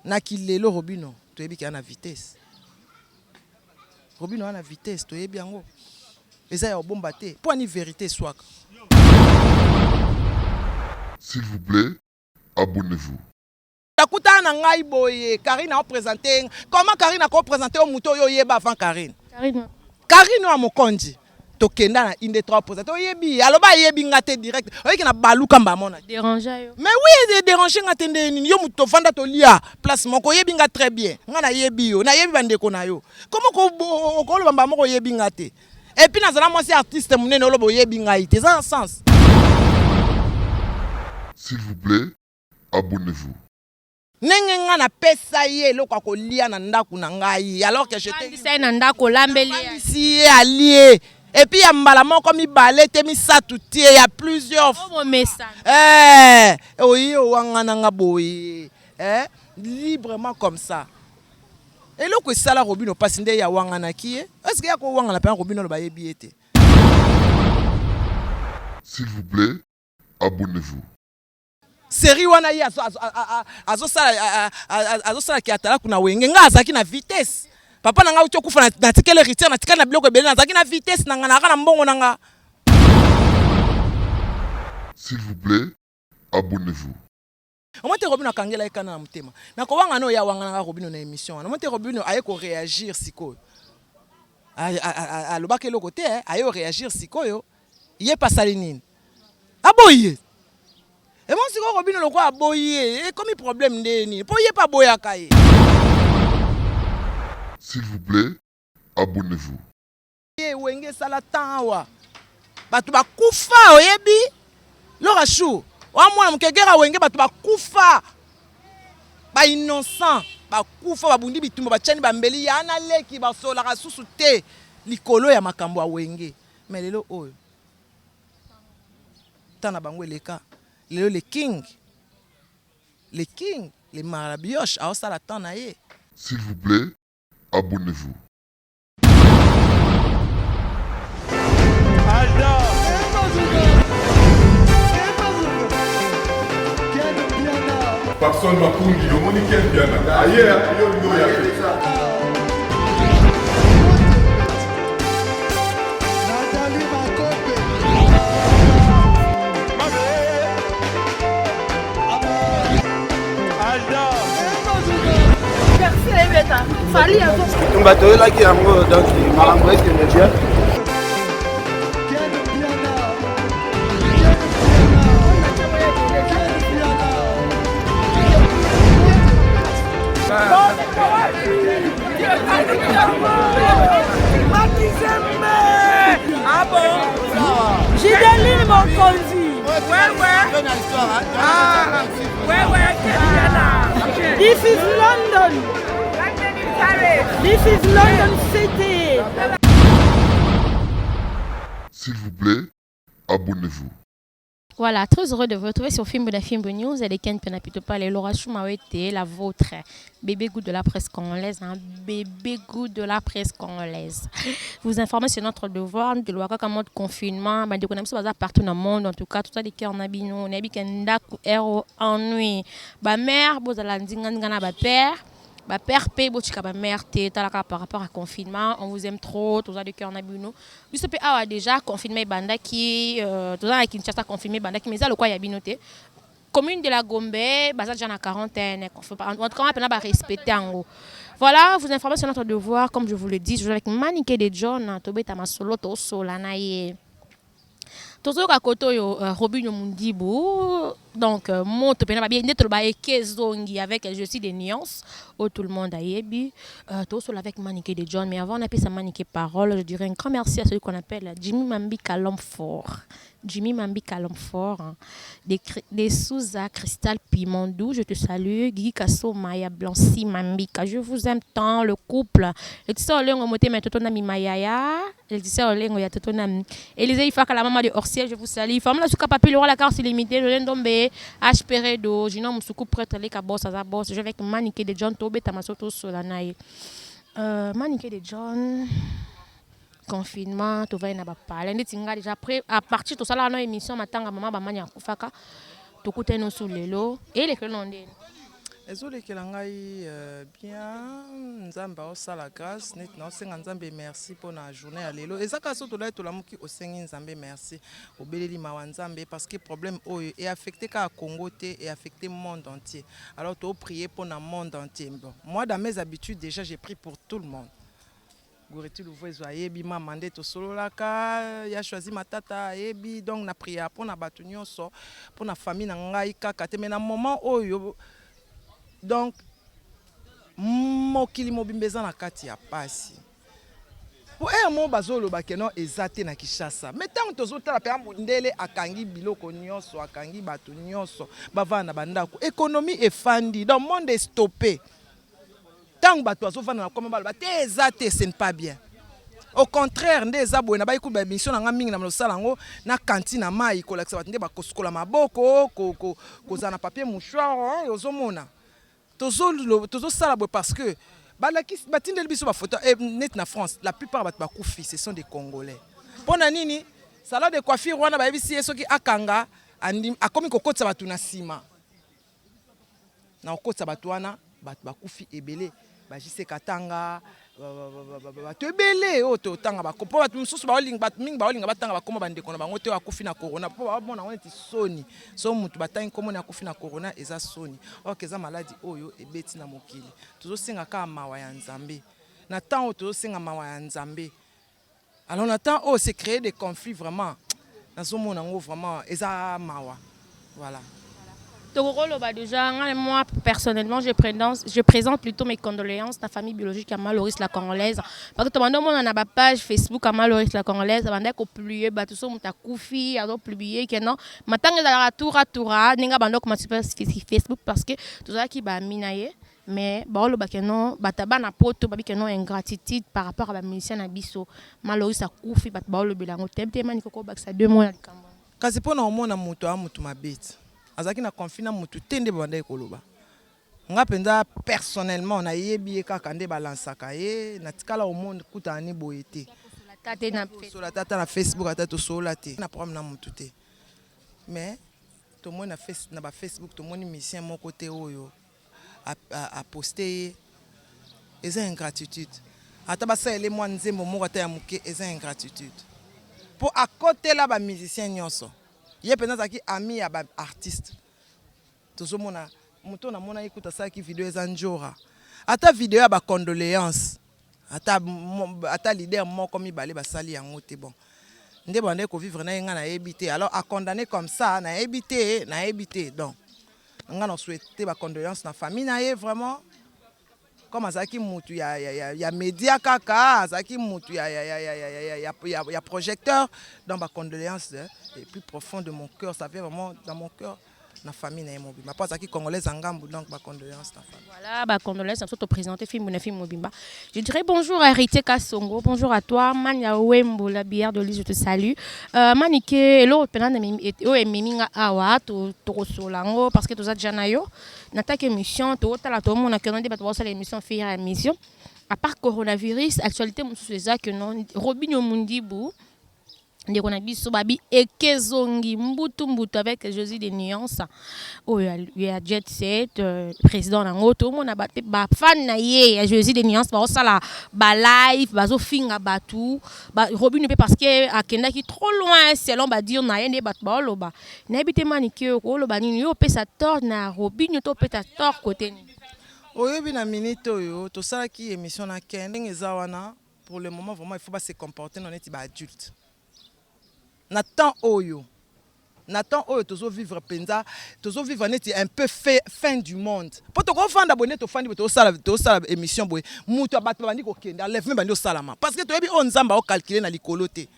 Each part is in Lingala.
na kilelo Robino toyebi ki ana vitesse. Robino ana vitesse toyebi yango. Eza ya bomba te. Po ani vérité swaka. S'il vous plaît, abonnez-vous. Takuta na ngai boye, Karine a présenté. Comment Karine a présenté au mouton yo yeba avant Karine? Karine a mokonji. Tokenda na inde 3%. Oyebi, aloba yebi ngate direct. Oyeki na baluka mbamona. Déranger yo. Mais oui, déranger ngate ndeni yo muto fanda to lia place moko yebi nga très bien. Nga na yebi yo, na yebi bandeko na yo. Comment ko lo mbamoko yebi ngate? Et puis nazala moi c'est artiste munene olobo yebi ngaite. Ça a un sens. S'il vous plaît, abonnez-vous. Nenge nga na pesa ye lokwa ko lia na ndaku na ngai alors que j'étais Ndisa na ndako lambeli. Si allié. Et puis, il y a un comme il balait, il y a plusieurs. Librement comme ça. Et là, ça la Robino passe il y a wangana qui est. Est-ce qu'il y a quoi wangana pas Robino le baye biété? S'il vous plaît, abonnez-vous. Série wana yi azo sala ki atala kuna wenge nga azaki na vitesse. Papa nanga ucho kufa na tikele héritier na tikana biloko ebele nazaki na vitesse nanga na mbongo nanga. S'il vous plaît, abonnez-vous. Omote Robino akangela ekana na mutema. Na ko wanga no ya wanga na Robino na émission. Omote Robino aye ko réagir sikoyo. Alobaka eloko te aye ko réagir sikoyo. Iye pasali nini? Aboye. Et moi si Robino loko aboye, comme il problème ndeni. Po ye pa boya kaye. S'il vous plaît, abonnez-vous. Wenge salatawa. Batu bakufa oyebi. Lora chou. Wa mwana mukegera wenge batu bakufa. Ba innocent, bakufa babundi bitumba bachani bambeli ya na leki basola kasusu te likolo ya makambo ya wenge. Mais lelo oyo. Tana bangwe leka. Lelo le king. Le king, le marabioche a salatan na ye. S'il vous plaît, abonnez-vous. Personne m'a conduit, le monde est bien. Ailleurs, il y a On va te là qui est amoureux, donc il m'a envoyé ce que me dit. Ah bon? J'ai des livres mon conduit. This is London. This is London City. S'il vous plaît, abonnez-vous. Voilà, très heureux de vous retrouver sur Fimbo da Fimbo News et les Ken Penapitopa, les Laura Choumawete, la vôtre, bébé goût de la presse congolaise, un bébé goût de la presse congolaise. Vous informez sur notre devoir de l'ouaka comme mode confinement, mais de connaître ça partout dans le monde, en tout cas, tout ça des cœurs nabino, nabi kenda ku ero ennui. Ba mère, bozala ndingana ba père. Ba père pe bochika ba mère té talaka par rapport à confinement, on vous aime trop, tout ça de cœur nabino. Lui se peut avoir déjà confiné banda qui tout ça qui Kinshasa confiné banda qui mais ça le quoi ya binoté. Commune de la Gombe, basa déjà na quarantaine, en tout cas on peut pas respecter en gros. Voilà, vous informez sur notre devoir comme je vous le dis, je joue avec Maniké de John, tobeta masolo to solana ye. Toujours à côté Robino Mundibu, donc monte pena bien d'être ba ekezongi avec je suis des nuances où tout le monde a yebi tout seul avec Maniké de John, mais avant on appelle ça Maniké parole, je dirais un grand merci à celui qu'on appelle Jimmy Mambi Calom fort. Jimmy Mambi Calom fort, hein. Des Souza Cristal Pimondou, je te salue. Guy Kasso Maya Blancy Mambika, je vous aime tant le couple. Le tisseur Olengo Moté Matotonami Mayaya, le tisseur Olengo Yatotonami. Élisée Ifaka, la maman de Orsiel, je vous salue. Femme la souka papi, le roi la carte illimitée, je l'endombe, H. Peredo, Gino Moussoukou prêtre, les cabos, à boss, je vais avec Maniké de John Tobe, Tamasoto Solanaï. Maniké de John. Confinement, tout va y parler. Déjà après, à partir de ça, là, émission, matanga maman, bamanya kufaka, tout coûte nous sous les lots et les clondes. ezolekela ngai bien nzambe aosala grâce neti naosenga nzambe merci mpo na journée ya lelo eza kaka so tolai tolamuki osengi nzambe merci obeleli mawa nzambe parce que problème oyo eaffecte kaka Congo te eaffecte monde entier alors toprier mpo na monde entier. Bon, moi dans mes habitudes déjà j'ai pris pour tout le monde. Goureti Louvoiso ayebi mama nde tosololaka ya choisi matata ayebi donc na prière mpo na bato nyonso mpo na famille na ngai kaka te mais na moment oyo donc mokili mobimba eza na kati ya pasi po mo bazoloba keno eza te na Kinshasa mais ntango tozotala mpe mondele akangi biloko nyonso akangi bato nyonso bavanda na bandako économie efandi donc monde est stoppé. Tant que tu as fait comme ce n'est pas bien. Au contraire, des abonnés, na ba mission na mingi na salango na cantine na mai ko laksa batinde ba koskola maboko ko za na papier mouchoir yozomona. Tozo sala parce que balaki batinde biso ba photo net na France, la plupart bat ba kufi ce sont des Congolais. Pona nini salon de coiffure wana ba bisi soki akanga andi akomi kokotsa batu na sima. Na okotsa batu wana bat ba kufi ebele. Bajise katanga bato ebele oto tanga bakopo bato mususu baolinga bato mingi baolinga batanga bakoma bandeko na bango te akufi na corona po babona ngo neti soni so mutu batangi komona akufi na corona eza soni ok eza maladie oyo ebeti na mokili tozosenga ka mawa ya nzambe na temps tozosenga mawa ya nzambe alors na temps c'est créer des conflits vraiment nazomona ngo vraiment eza mawa voilà. Déjà, moi personnellement, je présente plutôt mes condoléances à la famille biologique à Maloris la Congolaise. Parce que tout le monde a une page Facebook à Maloris la Congolaise. Il y a publié, tout ça, il y a publié, publié que non. Maintenant, il y a tour à tour, il y a Facebook parce que tout ça qui va minayer. Mais bon, le bakeno, bataba na poto, babi keno ingratitude par rapport à la musicien na biso. Maloris a koufi, batba le bilango. Temte mani koko baksa 2 mois. Kasi pona omona muto a mutu mabete. Azaki na confina mutu tende banda ekoloba nga penza personnellement na yebi kaka nde balansaka ye na tikala au monde kuta ni boyete la tata na Facebook ata to sola te na problème na mutu te mais to mo na ba Facebook to moni musicien moko te oyo a poster eza ingratitude ata basa ele mwa nzembo moko ata ya muke eza ingratitude pour à côté là ba musicien nyonso ye penza zaki ami ya ba artiste tozomona muto na mona ikuta saki video eza njora ata video ya ba condoléance ata leader moko mibale basali yango te bon nde bande ko vivre na nga na ebité alors à condamner comme ça na ebité donc nga na souhaiter ba condoléance na famille na ye vraiment comme azaki mutu ya média kaka azaki mutu ya projecteur dans ma condoléance et plus profond de mon cœur ça vient vraiment dans mon cœur na famille na mobimba pas azaki congolaise ngambu donc ma condoléance na famille voilà ba condoléance à te présenter film na film mobimba. Je dirais bonjour à Héritier Kasongo, bonjour à toi Mania Wembo la bière de Lise, je te salue manike elo penana o eminga awa to solango parce que to za janayo n'attaque émission to tala to mon akeno de bato sala émission faire émission à part coronavirus actualité mon sous ça que non Robinho Mundibu ndeko na biso babi ekezongi mbutu avec Josie des nuances oh il y a Jet Set président nango to mona ba fan na ye ya Josie des nuances ba sala ba live bazo finga batu ba Robinho parce que akenda ki trop loin selon ba dire na yende bat ba loba na ebite manike ko loba nini yo pesa tort na Robinho to pesa tort côté ni oyebi na minute oyo to sala ki émission na kendenge zawana pour le moment vraiment il faut pas se comporter non eti ba adulte. Nathan Oyo tozo vivre penza tozo vivre neti un peu fin du monde pour to ko fanda bonne to fandi to sala émission boy mutu abat bandi ko kenda enlève bandi o salama parce que to yebi on nzamba o calculer na likolo te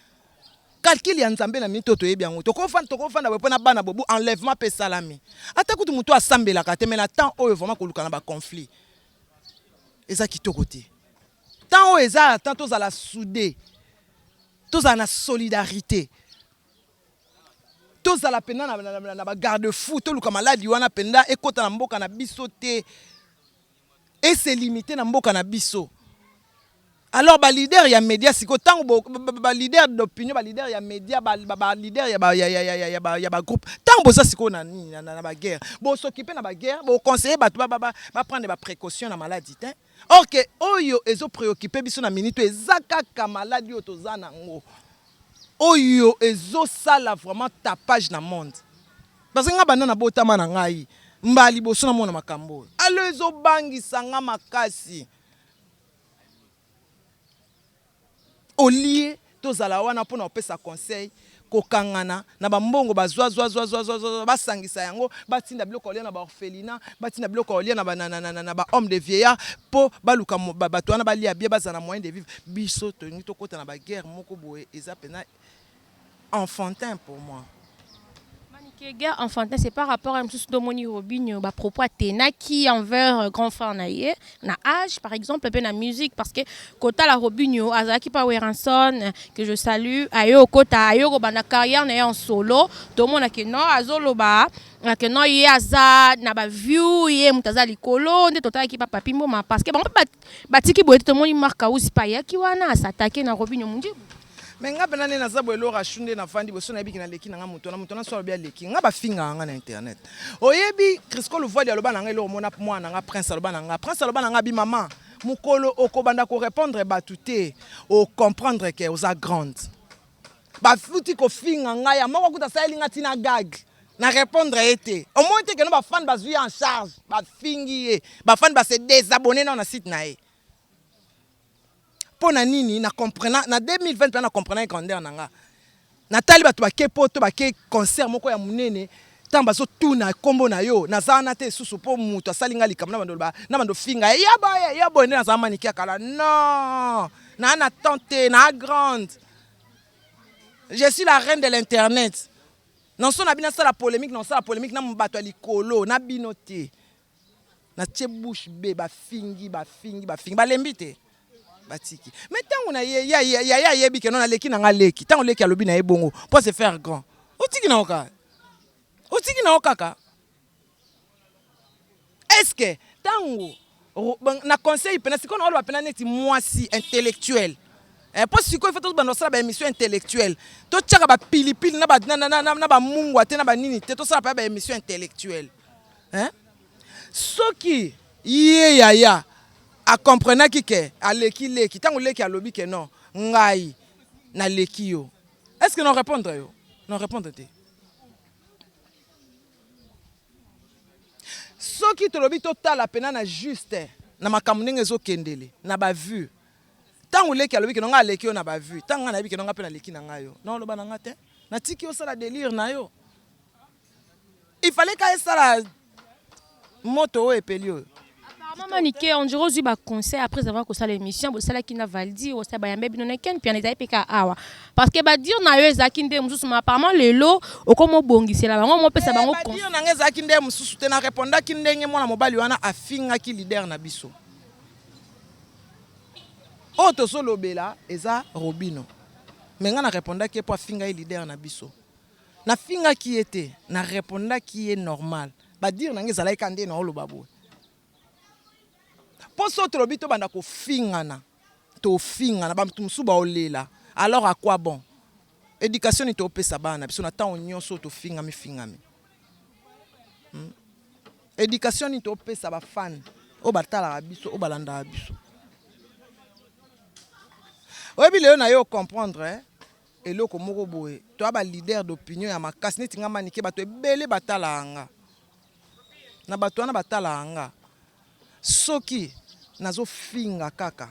calcul ya nzambe na minute to yebi yango to ko fanda boy pona bana bobu enlèvement pe salami ata kutu mutu asambela ka te mais Nathan Oyo vraiment ko lukana ba conflit eza kitoko te tant o eza tant to za la soudé to za na solidarité tous à la peine na garde-fou tout le camarade wana penda ekota na mboka na biso te et c'est limité na mboka na biso Alors ba leader ya média siko tango ba leader d'opinion ba leader ya média ba leader ya ba groupe tango boza siko na ba guerre bo s'occuper na ba guerre bo conseiller ba prendre ba précautions na maladie hein. OK oyo ezo préoccuper biso na minute ezaka ka maladie otozana ngo oyo ezo sala vraiment tapage na monde parce que nga banana botama na ngai mbali boso na mona makambo alo ezo bangisa nga makasi au lieu tozala wana pona opesa conseil kokangana na bambongo bazwa basangisa yango batinda biloko olia na ba orphelinat batinda biloko olia na ba homme de vieillard po baluka bato wana balia bien bazana moyen de vivre biso tongi tokota na ba guerre moko boye eza pena enfantin pour moi. Guerre enfantin, c'est par rapport à M. Domoni Robinho, à propos à Tena qui envers grand frère naïe, na âge par exemple, peu na musique parce que kota la Robinho, Azaki pa Weranson que je salue, ayo kota ayo na carrière na en solo, tout le monde a que non azolo ba, que non yé aza na ba view yé mutaza likolo, nde tota ki pa papi mboma parce que bon batiki boye tout le monde marka usi pa ya ki wana s'attaquer na Robinho mundi. Mais nga benane na zabo elora shunde na fandi boso na biki na leki na muto na so bia leki nga ba finga nga na internet oyebi Crisco le voix de loba na nga eloro mona moi na nga prince loba na nga bi maman mukolo okobanda ko répondre batute o comprendre que oza grande ba futi ko finga nga ya moko kuta sa elinga tina gag na répondre été au moins te que no ba fan ba zui en charge ba fingi ba fan ba se désabonner na site na e pona nini na comprenant na 2020 na comprenant grandeur nanga Nathalie bato ba ke poto ba ke concert moko ya munene tamba zo tuna kombo na yo na zana te susu po muto asalinga likamna bando finga ya boye na zama nikia kala non na tante na grande je suis la reine de l'internet non so na bina ça la polémique na mbato likolo na binoté na tie bouche be ba fingi ba lembite batiki mais tango na ya yebi ke non na leki na nga leki tango leki alobi na ebongo pour se faire grand otiki na okaka est-ce que tango na conseil pena siko na olo pena neti mwasi intellectuel pour siko il faut to bando sala ba émission intellectuelle to tchaka ba pilipili na ba mungwa te na ba nini te to sala ba émission intellectuelle hein soki ya a comprendre que a leki tango leki alobi que non ngai na leki yo est-ce que non répondre yo non répondre te soki to lobi total pena na juste na makambo ndenge zo kendele na ba vue tango leki alobi que non ngai leki yo na ba vue tango na bi que non ngai pena leki na ngai yo non loba na ngai te na tiki yo sala délire na yo il fallait que ça moto et pelio. Maman Niké, on dirait aussi un conseil après avoir que ça l'émission, c'est là qui n'a validé, ou ça bayambe binoneken, puis on est allé péka awa. Parce que bah dire na yo zakinde mususu ma apparemment le lot, au comme bongi c'est là, on peut ça bango. Bah dire na zakinde mususu te na répondre kindenge mwana mobali wana afinga ki leader na biso. Oto solo bela eza Robino. Mais nga na répondre que pour afinga leader na biso. Na finga qui était, na répondre qui est normal. Bah dire na ngeza like ande na olo babo. Pour ça trop bito banda ko fingana. To fingana ba mtumsu ba olela. Alors à quoi bon? Éducation ni to pesa bana biso na temps nyonso to fingami. Éducation ni to pesa ba fan. O batala biso o balanda biso. Oyebi leo na yo comprendre hein? Et loko moko boye. To ba leader d'opinion ya makasi neti nga manike bato ebele batala anga. Na bato wana batala anga. Soki nazo finga kaka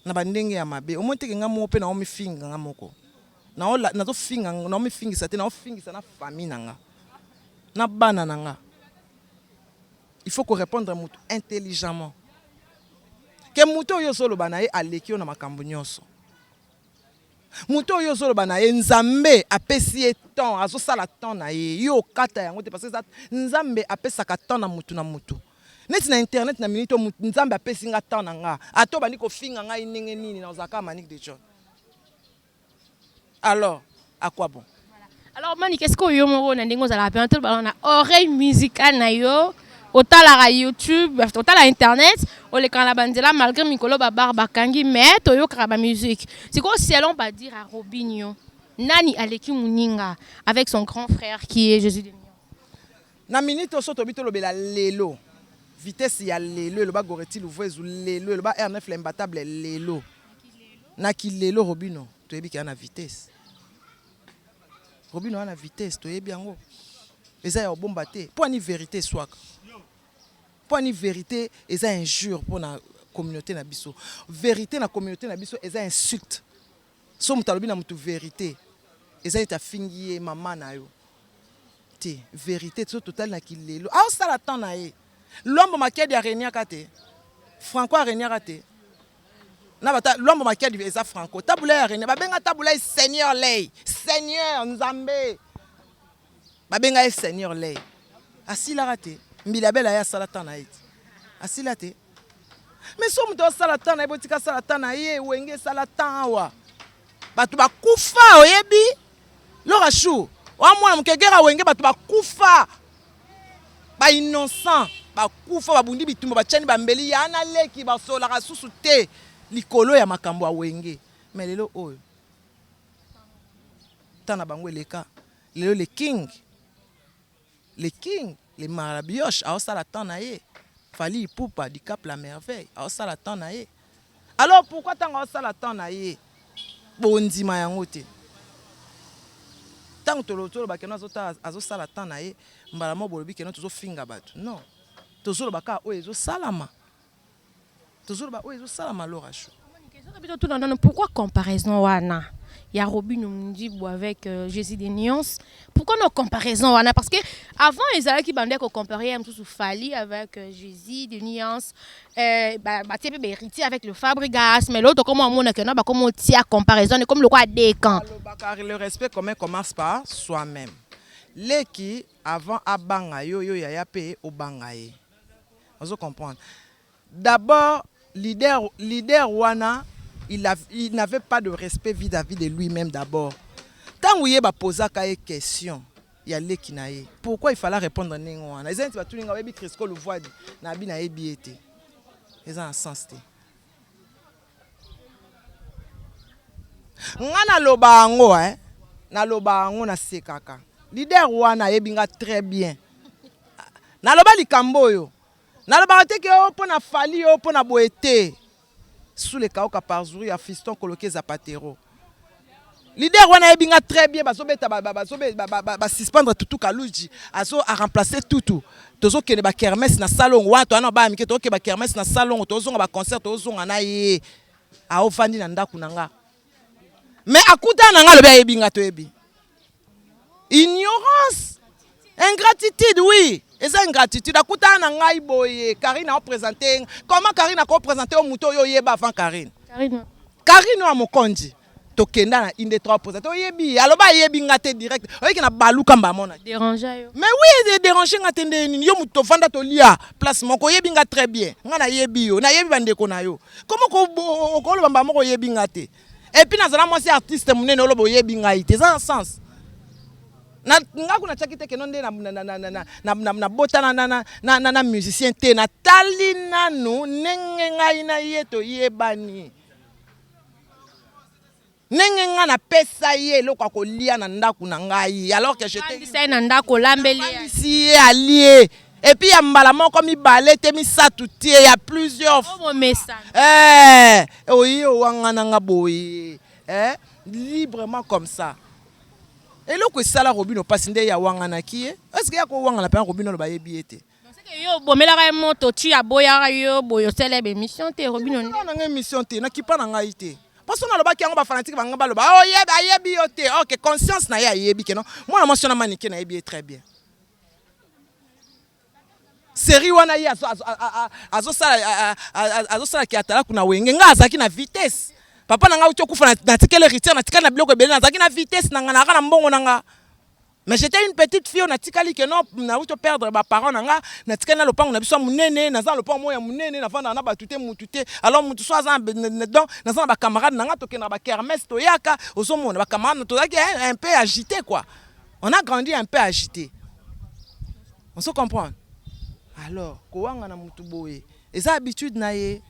na bandenge ya mabe o monte nga mo pe na o mi finga nga moko na nazo finga na o mi fingisa te na o fingisa na famille nanga na bana nanga il faut qu'on répondre mutu intelligemment ke mutu yo solo bana ye aleki na makambo nyonso mutu yo solo bana ye nzambe apesi e temps azo sala temps na ye yo kata yango te parce que nzambe apesa ka temps na mutu neti na internet na minute nzambe apesi nga temps na nga ato bandi ko finga nga inenge nini na ozaka Manique de John. Alors à quoi bon? Alors Manique, qu'est-ce que yo moro na ndingo za la pente ba na oreille musicale na yo otala YouTube, otala internet, oleka la bandela malgré mikolo ba barba kangi mais toyoka ba musique. C'est quoi si allons pas dire à Robinho nani aleki muninga avec son grand frère qui est Jésus de Nion. Na minute oso to bito lobela lelo. Vitesse ya lelo le ba goreti louvezu lelo le ba R9 l'imbattable lelo. Na ki lelo Robinho to yebi ki ana vitesse. Robinho ana vitesse to yebi yango. Eza ya bomba te. Pour ni vérité soit. Pour ni vérité eza injure pour na communauté na biso. Vérité na communauté na biso eza insulte. So mutalobi na mutu vérité. Eza ita fingiye mama na yo. Te vérité so total na kilelo. Ah ça la temps na ye. L'homme makedi a renia kate. Franco a renia kate. Na bata l'homme makedi eza Franco. Tabula a renia. Ba benga tabula Seigneur lay. Seigneur Nzambe. Ba benga Seigneur lay. Asila raté. Mbila bela ya salatan na iti. Asila te. Mais so muto salatan na botika salatan na ye wenge salatan wa. Batu ba kufa oyebi. Lora chou. Wa mwana mukegera wenge batu ba kufa. Ba innocent, ba kufa ba bundi bitumba ba chani ba mbeli ya na leki ba sola ka susu te likolo ya makambo a wenge. Mais lelo oyo. Tana bango leka. Lelo le king. Le king, les marabioches, à Osala Tanaye. Fali Poupa du Cap la Merveille, à Osala Tanaye. Alors pourquoi tant à Osala Tanaye? Bondi mayangote. Tant que l'autre bakeno à Osala Tanaye, mbalamo bolobi keno tozo finga batu. Non. Tozo baka o ezo salama. Tozo ba o ezo salama l'orage. Pourquoi comparaison wana? Il y a Robinho Mundibo avec Jésus des Nuances. Pourquoi nos comparaisons wana? Parce que avant ils allaient qui bandaient qu'on comparait un peu sous Fali avec Jésus des Nuances, héritier avec le Fabregas, mais l'autre comme on a que non, comme on tient comparaison et comme le roi des camps. Le respect comment commence par soi-même. Les qui avant abanga yo yo ya paye au bangaye. On comprendre. D'abord leader wana il n'avait pas de respect vis-à-vis de lui-même d'abord. Tant où il a posé une question, il y a les qui naïe. Pourquoi il fallait répondre à n'importe quoi? Les gens qui ont dit que Crisco le voit, n'abi na ebiete. Ils ont un sens. Ngana loba ango na loba ango na sekaka. Leader wana ebinga très bien. Na loba likambo yo. Na loba te ke o pona fali o pona boete. Sous les cas par jour, il y a fiston coloqué Zapatero. Leader wana ebinga très bien ba suspendre tout Kaluji aso a remplacer tout tozo kene ba kermesse na salon wa to na ba mike to ke ba kermesse na salon tozo ba concert tozo na ye a ofandi na ndaku nanga mais akuta nanga le ba ebinga to ebi ignorance ingratitude oui. Et ça ingratitude. Akuta na ngai boye. Karine a présenté. Comment Karine a présenté au mouton yo yeba avant Karine? Karine a mokonji. Tokenda na inde 3%. Oyebi. Alors ba yebi ngate direct. Oye ki na balu kamba mona. Déranger yo. Mais oui, déranger ngate ndeni. Yo muto fanda to lia. Place moko yebi nga très bien. Nga na yebi yo. Na yebi bandeko na yo. Comment ko lo bamba moko yebi ngate. Et puis nazala moi c'est artiste munene olobo yebi ngaite. Ça a un sens. Na ngaku na chakite ke nonde na bota na musicien te na tali nanu nenge ngai na yeto yebani nenge nga na pesa ye lokwa kolia na ndaku na ngai alors que j'étais c'est na ndako lambeli si allié et puis ya mbala moko mi balete mi satutie il y a plusieurs oyi wanga nga boyi librement comme ça. Et là que ça la Robinho passe ndé ya wangana ki est-ce que ya ko wangana pa Robinho lo ba yebiete c'est que yo bomela ka moto tu ya boya yo boyo célèbre émission te Robinho non na émission te na kipa na ngai te parce que on lo ba ki yango ba fanatique ba ngaba lo ba oh yebi yo te OK conscience na ya yebi ke non moi na mention na manike na yebi très bien série wana ya azo sala ki atala kuna wenge nga azaki na vitesse. Papa nanga uti okufa na tikele héritier na tikana biloko ebele nazaki na vitesse nanga na kana mbongo nanga mais j'étais une petite fille na tikali que non na uti perdre ba parents nanga na tikana lopango na biso munene naza lopango moya munene na vanda na batute mutute alors mutu so aza donc naza ba camarade nanga tokena ba kermesse to yaka osomona ba camarade to zaki un peu agité quoi on a grandi un peu agité on se comprend Alors kowanga na mutu boye eza habitude na ye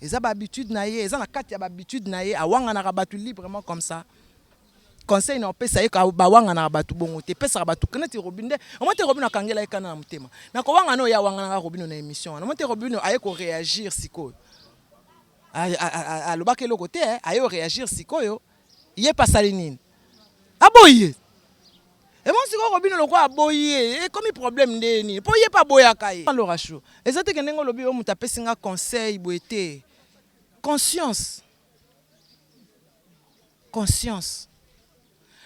eza ba habitude na ye eza na kati ya ba habitude na ye awanga na rabatu librement comme ça conseil na opesa ye ka bawanga na rabatu bongo te pesa rabatu kanati robinde omote robino akangela ekana na mutema na kowanga no ya wanga na robino na émission na omote robino aye ko réagir sikoyo alobaka eloko te aye ko réagir sikoyo ye pasali nini aboye et moi si ko robino loko aboye comme problème ndeni po ye pa boya kaye alors acho ezate ke ndengo lobi o muta pesinga conseil boete conscience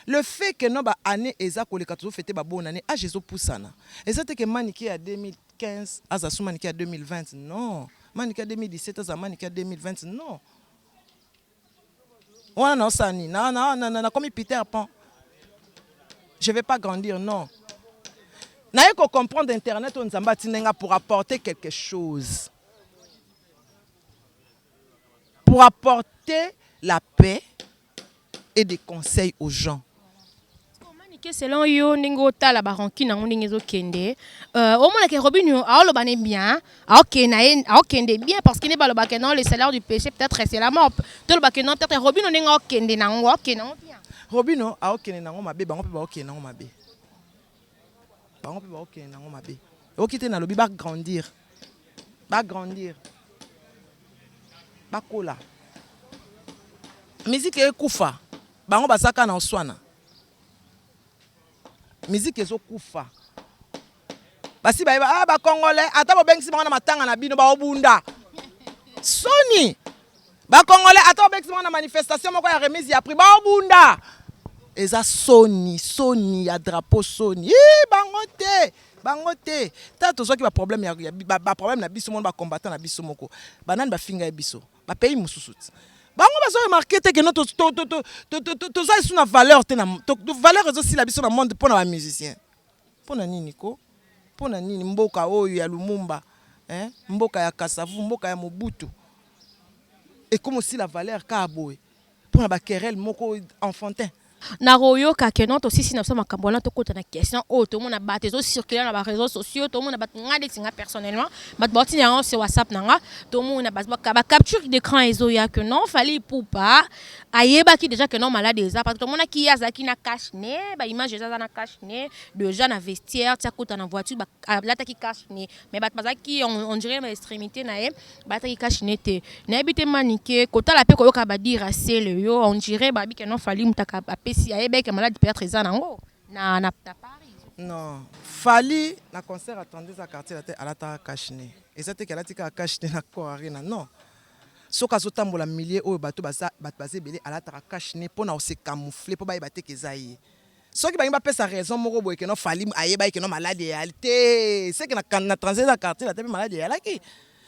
le fait que non ba année eza koleka to fêter ba bonne année a Jésus poussana ezate ke maniki ya 2015 aza suma maniki ya 2020 non maniki ya 2017 aza maniki ya 2020 non on a osani na comme Peter Pan. Je ne vais pas grandir, non. Il faut comprendre Internet pour apporter quelque chose. Pour apporter la paix et des conseils aux gens. Selon yo ningo tala baronki na ndenge ezokende au moins que Robinho aoloba ne bien aokende bien parce qu'il n'est pas le bakeno le salaire du péché peut-être c'est la mort to le bakeno peut-être Robinho ningo okende na ngo okende bien Robinho aokende na ngo mabe bango pe baokende na ngo mabe okite na lobi ba grandir bakola musique ekufa bango basaka na oswana musique ezokufa basi ba congolais ata bobengisi bango na matanga na bino baobunda soni ba congolais ata bobengisi bango na manifestation moko ya remise ya prix baobunda eza soni ya drapeau soni bango te ta tozoki ba problème ya ba problème na biso mo ba combattant na biso moko banani ba finga biso ba pays mususu bango bazo remarquer te que notre to ça une valeur te na valeur aussi la biso na monde pour na ba musicien pour na nini ko pour na nini mboka oyo ya Lumumba mboka ya Kasavu mboka ya Mobutu et comme aussi la valeur ka boy pour na ba querelle moko enfantin na royo ka kenon to sisi na so makambola to kota na question o to mona ba tezo circuler na ba réseaux sociaux to mona ba ngade singa personnellement ba boti na sur WhatsApp nanga to mona ba capture d'écran ezo ya que non fallait pour pas ayeba ki déjà que non malade eza parce que to mona ki yazaki na cache ne ba image eza na cache ne déjà na vestiaire tia kota na voiture ba la ta ki cache ne mais ba bazaki on dirait ma extrémité na e ba ta ki cache ne te na ebité manike kota la pe ko yoka ba dire c'est le yo on dirait ba bi que non fallait mutaka si ayebe que malade peut être eza nango na Paris non fali na concert attendu za quartier à la ta kashne ezate kala tika kashne na ko arena non soka zotambola millier oyo bato baza belé à la ta kashne pona se camoufler po ba yeba te kezayi soki ba pesa raison moko boye que non fali ayeba que non malade réalité c'est que na transit za quartier la te malade yalaki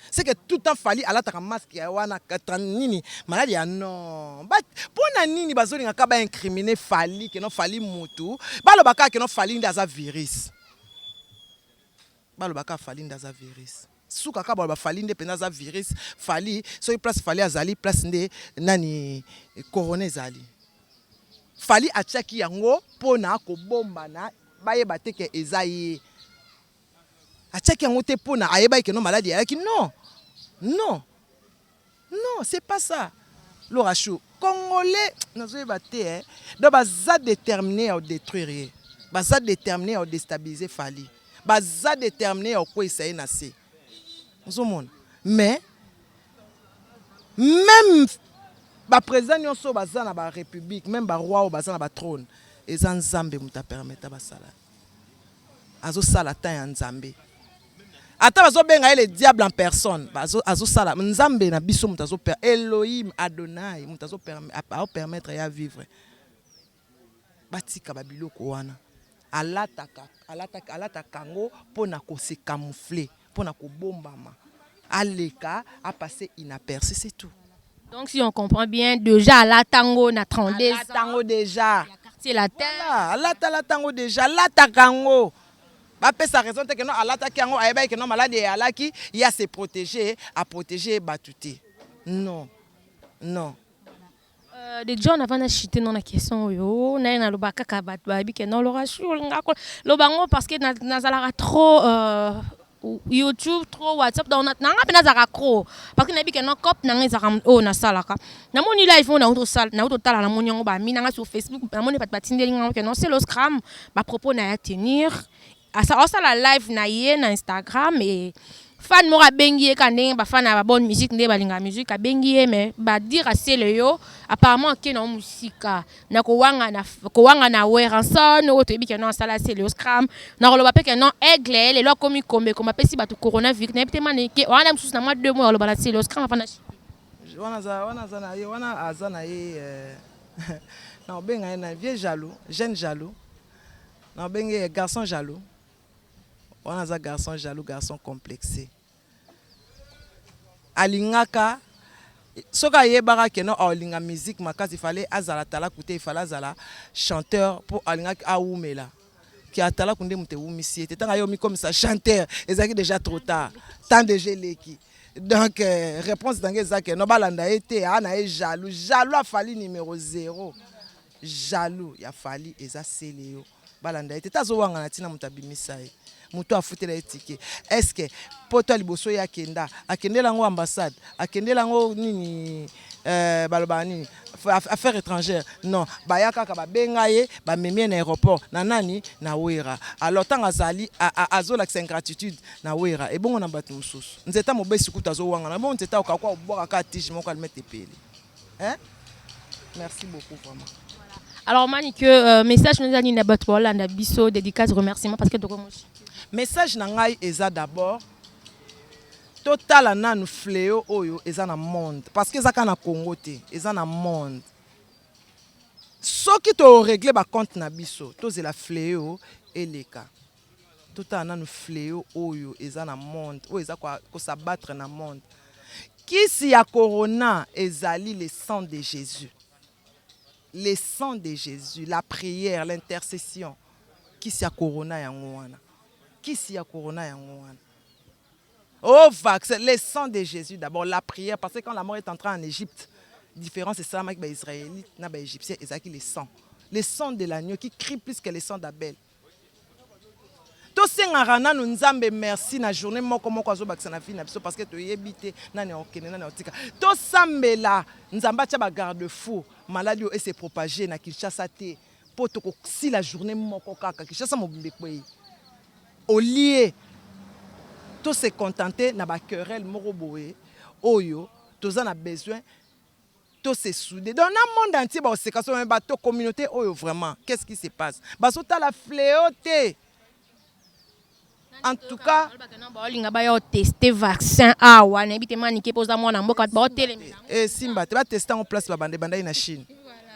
c'est que tout le temps fallait à la masque ya wana nini malade ya non but pona nini bazolinga ka ba incriminer fallait que non fallait mutu balobaka que non fallait ndaza virus suka ka ba fallait nde pena za virus fallait so place fallait azali place nde nani corona zali fallait achaki yango pona ko bomba na bayeba te ke ezayi achaki yango te pona ayeba ke non maladie ayaki non c'est pas ça l'orachou congolais nazoyeba te donc baza déterminé à détruire baza déterminé à déstabiliser fali baza déterminé à quoi essayer na se nzomona mais même ba président nyonso baza na ba république même ba roi ou baza na ba trône eza nzambe muta permettre basala azo sala ta ya nzambe ata bazo benga le diable en personne azo sala nzambe na biso muta zo Elohim Adonai muta zo permettre ya vivre batika babiloko wana alata kango pona ko se camoufler pona ko bombama aleka a passer inaperçu c'est tout. Donc si on comprend bien déjà la tango na 32 ans tango déjà quartier la terre la tango déjà la takango ba pesa raison te que non alata kango ayeba que non malade alaki il y a se protéger à protéger batuté non de John avant de chuter dans la question yo na lo baka ka bat ba bi que non l'orage ngako lo bango parce que na zalara trop YouTube trop WhatsApp donc nanga pena za accro parce que na bike non cop nanga za o na salaka na moni live on na auto sal na auto tala na moni ngo ba mi nanga sur Facebook na moni pat patindeli ngo que non c'est le scram ba propos na ya tenir à ça la live na ye na Instagram et fan mora bengi ka ndenge ba fan ba bonne musique ndé balinga musique a bengi mais ba dire assez le yo apparemment que non musika na ko wanga na weranson o to bike non sala c'est le scram na lo ba pe que non aigle les lo komi kombe ko mapesi ba to coronavirus na peut man ke wana msusu na moi 2 mois lo ba c'est le scram afana wana za na ye wana azana ye na benga na vieux jaloux jeune jaloux na benga garçon jaloux on a un garçon jaloux, garçon complexé. Alingaka, soka yebara que non alinga musique makas il fallait azala tala koute il fallait azala chanteur pour alingaka aoumela. Qui a tala kunde mute oumisi. T'es yomi comme ça chanteur, ezaki déjà trop tard. Tant de geleki. Donc réponse dans que non balanda été ana jaloux, jaloux a fallu numéro 0. Jaloux, il a fallu eza seleo. Balanda été tazo wanga na tina mutabimisaye. Muto afutela etike est-ce que poto liboso ya kenda akendela ngo ambassade akendela ngo nini baloba nini affaires étrangères non bayaka ka babenga ye ba memie na aéroport na nani na wera alors tanga zali azola ingratitude na wera et bongo na batu mususu nzeta mobesi kuta zo wanga na bon nzeta okakwa oboka ka tige moko almete pele hein merci beaucoup vraiment. Alors mani que message nous a dit na batwa la na biso dédicace remerciement parce que message nangai eza d'abord total nanu fléau oyo eza na monde parce que ezaka na Congo te eza na monde soki to régler ba compte na biso tozela fléau eleka total nanu fléau oyo eza na monde oyo eza ko s'abattre na monde kisi ya corona ezali le sang de Jésus, le sang de Jésus, la prière, l'intercession kisi ya corona yango wana. Qui y a corona yango. Oh vaccin, le sang de Jésus d'abord, la prière parce que quand la mort est entrée en Égypte, différence c'est ça avec les Israélites, les Égyptiens, ils ont le sang de l'agneau qui crie plus que le sang d'Abel. Tout ce ngara nous nzambe merci na journée moko moko azo vacciner na vie parce que to yebite nani okene nani otika. To sambela nzamba tia ba garde-fou, maladie et se propager na Kinshasa te. Po to ko si la journée moko kaka Kinshasa mobimbe kwei. Au lieu tout se contenter na ba querelle moroboé oyo tous en a besoin tout se souder dans le monde entier ba se kaso ba to communauté oyo vraiment qu'est-ce qui se passe ba sota la fléauté en tout cas balinga ba yo tester vaccin awa na bité manike poza mwana mboka ba hotel et simba te ba tester en place ba bande bandai na Chine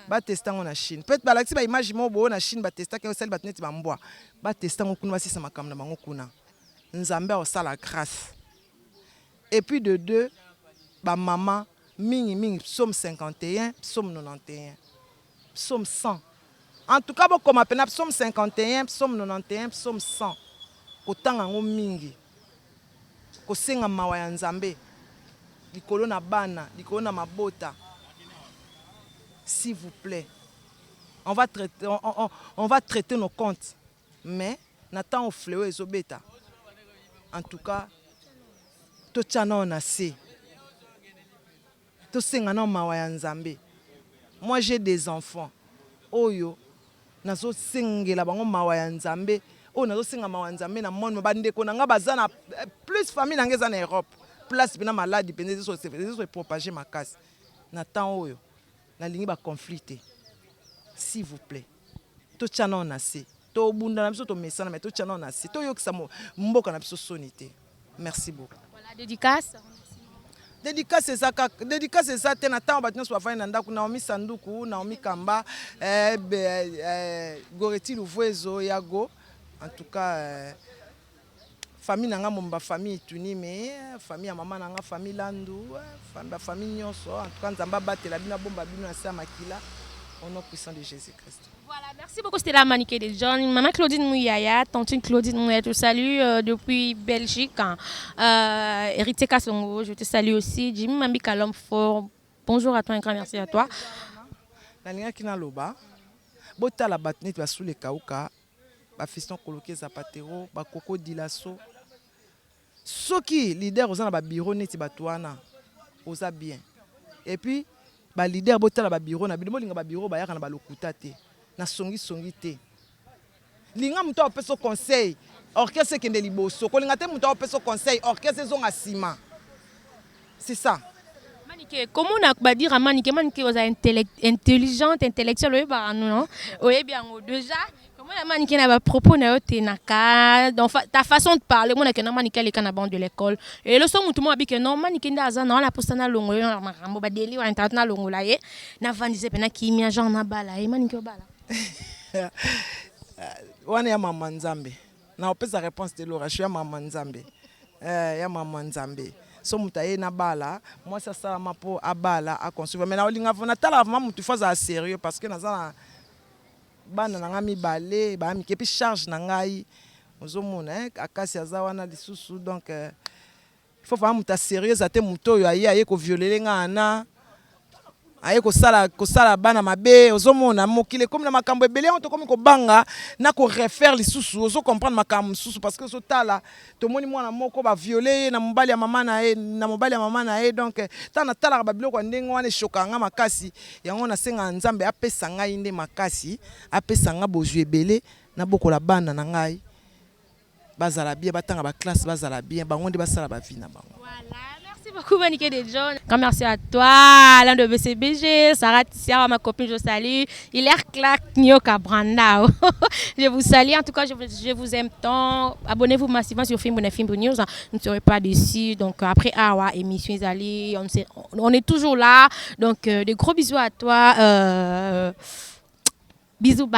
ba tester en Chine peut-être ba laxi ba image mo bo na Chine ba tester que celle ba teneti ba mbwa ba tester en kuna sisa makam na bango kuna nzambe o sala grâce et puis de deux ba maman mingi psaume 51 psaume 91 psaume 100 en tout cas comme appena psaume 51 psaume 91 psaume 100 kotanga ngo mingi kosenga mawa ya nzambe likolo na bana likolo na mabota. S'il vous plaît, on va traiter nos comptes. Mais, n'attend au fléau et au bêta. En tout cas, tout ça on a assez. Tout ça on a nzambe. Moi j'ai des enfants. Oyo, nazo singela bango mawa nzambe. Oh nazo singa mawa nzambe na monde bande ko nanga bazana plus famille nangeza na Europe. Place bina maladie pendant se propager ma casse. N'attend oyo. Na lingi ba conflit. S'il vous plaît. To tchana on assez. To bunda na biso to mesana mais to tchana on assez. To yokisa mboka na biso sonité. Merci beaucoup. Voilà, dédicace. Dédicace c'est ça te na temps ba tino so fa na ndaku na omi sanduku na omi kamba Goreti Louvoezo yago en tout cas famille nanga momba famille tuni mais famille ya maman nanga famille landu famille nyonso en tout cas nzamba batela bina bomba bino na sa makila au nom puissant de Jésus-Christ. Voilà, merci beaucoup, c'était la Manique de John. Maman Claudine Mouyaya, tantine Claudine Mouyaya, je te salue depuis Belgique. Héritier Kassongo, je te salue aussi. Jimmy Mambi Kalom Fort, bonjour à toi, un grand merci à toi. La ligne qui n'a loba, bota la batnette va sous les kauka, ba fiston coloqué Zapatero, ba Coco Dilasso, soki leader oza na ba bureau neti batwana oza bien. Et puis ba leader botala ba bureau na bino linga ba bureau ba yaka na ba lokuta te na songi te. Linga muto apeso conseil orchestre kende liboso ko linga te muto apeso conseil orchestre zonga sima. C'est ça. Manike, comment on va dire à Manike aux intelligente, intellectuelle, oui, bah non, oui, bien, déjà, comment la Manike n'a pas propos na yotenaka, dans ta façon de parler, moi, na Manike les canabans de l'école, et le son tout le monde dit que non, Manike n'a pas non, la postana longo, na marambo, ba deli ou internet na longo la ye, na vandise pena kimia genre na bala, et Manike bala. Wana ya mama nzambe, na opesa réponse de Laura, je suis ya mama nzambe, ya mama nzambe. So mutaye na bala moi ça ça ma po abala a construire mais na olinga vona tala vraiment mutu faza sérieux parce que nazana bana na ngami balé ba mi kepi charge na ngai ozomona akasi azawana lisusu donc il faut vraiment muta sérieux ate muto yo aye ko violer nga na aye ko sala bana mabe ozomona mokile comme na makambo ebele on to comme ko banga na ko refaire lisusu ozo comprendre makambo susu parce que so tala to moni mwana moko ba violer na mobali ya mama na e donc tana tala ba biloko ndenge wana shokanga makasi yango na senga nzambe apesa ngai nde makasi apesa nga bozwi ebele na bokola bana na ngai bazala bien batanga ba classe bazala bien bango nde basala ba vie na bango. Voilà. Merci beaucoup Manike de John. Merci à toi, Alain de BCBG, Sarah Tissia, ma copine, je salue. Il est claque Nyoka Brandao. Je vous salue, en tout cas, je vous aime tant. Abonnez-vous massivement sur Fimbo News. Vous ne serez pas déçus. Donc après Awa, émission Zali, on est toujours là. Donc des gros bisous à toi. Bisous, bye.